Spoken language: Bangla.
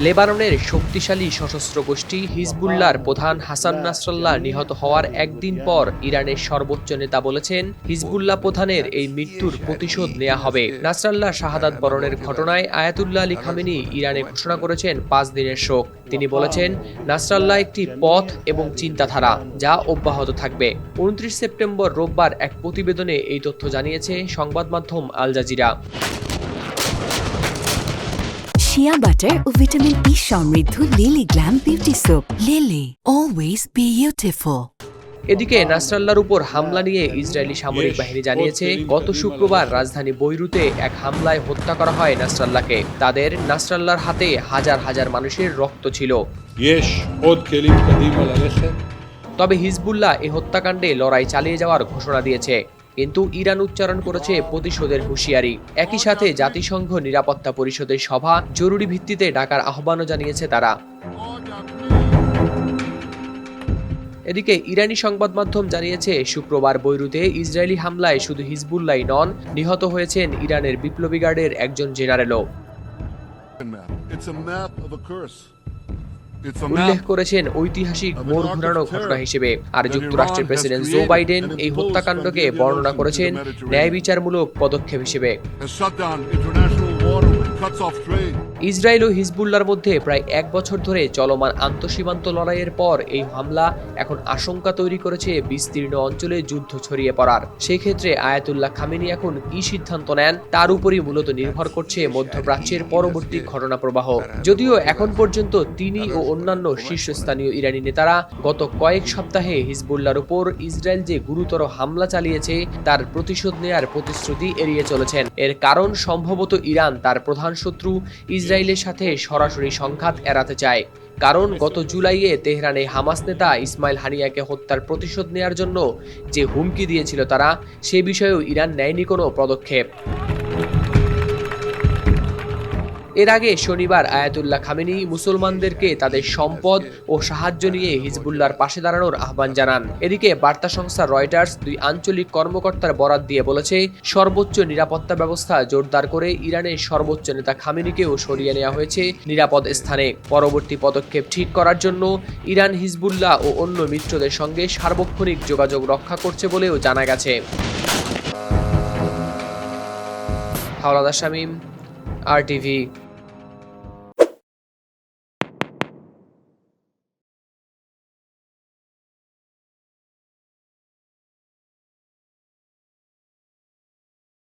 লেবাননের শক্তিশালী সশস্ত্র গোষ্ঠী হিজবুল্লাহর প্রধান হাসান নাসরাল্লাহ নিহত হওয়ার একদিন পর ইরানের সর্বোচ্চ নেতা বলেছেন, হিজবুল্লাহ প্রধানের এই মৃত্যুর প্রতিশোধ নেওয়া হবে। নাসরাল্লাহ শাহাদাত বরণের ঘটনায় আয়াতুল্লাহ আলী খামেনি ইরানে ঘোষণা করেছেন 5 দিনের শোক। তিনি বলেছেন, নাসরাল্লাহ একটি পথ এবং চিন্তাধারা যা অব্যাহত থাকবে। 29 সেপ্টেম্বর রোববার এক প্রতিবেদনে এই তথ্য জানিয়েছে সংবাদ মাধ্যম আল জাজিরা। শিয়া বাটার ও ভিটামিন ই সমৃদ্ধ lily glam beauty soap. Lily, always beautiful. এদিকে নাসরাল্লাহর উপর হামলা নিয়ে ইসরায়েলি সামরিক বাহিনী জানিয়েছে, গত শুক্রবার রাজধানী বৈরুতে এক হামলায় হত্যা করা হয় নাসরাল্লাহকে। তাদের নাসরাল্লাহর হাতে হাজার হাজার মানুষের রক্ত ছিল। তবে হিজবুল্লাহ এই হত্যাকাণ্ডে লড়াই চালিয়ে যাওয়ার ঘোষণা দিয়েছে, কিন্তু ইরান উচ্চারণ করেছে প্রতিশোধের হুঁশিয়ারি। একই সাথে জাতিসংঘ নিরাপত্তা পরিষদের সভা জরুরি ভিত্তিতে ডাকার আহ্বানও জানিয়েছে তারা। এদিকে ইরানি সংবাদ মাধ্যম জানিয়েছে, শুক্রবার বৈরুতে ইসরায়েলি হামলায় শুধু হিজবুল্লাহই নন, নিহত হয়েছেন ইরানের বিপ্লবী গার্ডের একজন জেনারেলও। উল্লেখ করেছেন ঐতিহাসিক মোড় ঘোরানো ঘটনা হিসেবে। আর যুক্তরাষ্ট্রের প্রেসিডেন্ট জো বাইডেন এই হত্যাকাণ্ডকে বর্ণনা করেছেন ন্যায় বিচারমূলক পদক্ষেপ হিসেবে। ইসরায়েল ও হিজবুল্লাহর মধ্যে প্রায় 1 বছর ধরে চলমান আন্তঃসীমান্ত লড়াইয়ের পর এই হামলা এখন আশঙ্কা তৈরি করেছে বিস্তীর্ণ অঞ্চলে যুদ্ধ ছড়িয়ে পড়ার। সেই ক্ষেত্রে আয়াতুল্লাহ খামেনি এখন কি সিদ্ধান্ত নেন তার উপরই মূলত নির্ভর করছে মধ্যপ্রাচ্যের পরবর্তী ঘটনা প্রবাহ। যদিও এখন পর্যন্ত তিনি ও অন্যান্য শীর্ষস্থানীয় ইরানি নেতারা গত কয়েক সপ্তাহে হিজবুল্লাহর উপর ইসরায়েল যে গুরুতর হামলা চালিয়েছে তার প্রতিশোধ নেয়ার প্রতিশ্রুতি এড়িয়ে চলেছেন। এর কারণ সম্ভবত ইরান তার প্রধান শত্রু ইসরায়েলের সাথে সরাসরি সংঘাত এড়াতে চায়। কারণ গত জুলাইয়ে তেহরানে হামাস নেতা ইসমাইল হানিয়াকে হত্যার প্রতিশোধ নেয়ার জন্য যে হুমকি দিয়েছিল তারা, সে বিষয়েও ইরান নেয়নি কোনো পদক্ষেপ। এর আগে শনিবার আয়াতুল্লাহ খামেনি মুসলমানদেরকে তাদের সম্পদ ও সাহায্য নিয়ে হিজবুল্লাহর পাশে দাঁড়ানোর আহ্বান জানান। এদিকে বার্তা সংস্থা রয়টার্স 2 আঞ্চলিক কর্মকর্তার বরাত দিয়ে বলেছে, সর্বোচ্চ নিরাপত্তা ব্যবস্থা জোরদার করে ইরানের সর্বোচ্চ নেতা খামেনিকেও সরিয়ে নেওয়া হয়েছে নিরাপদ স্থানে। পরবর্তী পদক্ষেপ ঠিক করার জন্য ইরান হিজবুল্লাহ ও অন্য মিত্রদের সঙ্গে সার্বক্ষণিক যোগাযোগ রক্ষা করছে বলেও জানা গেছে। হাওলাদার শামীম, RTV।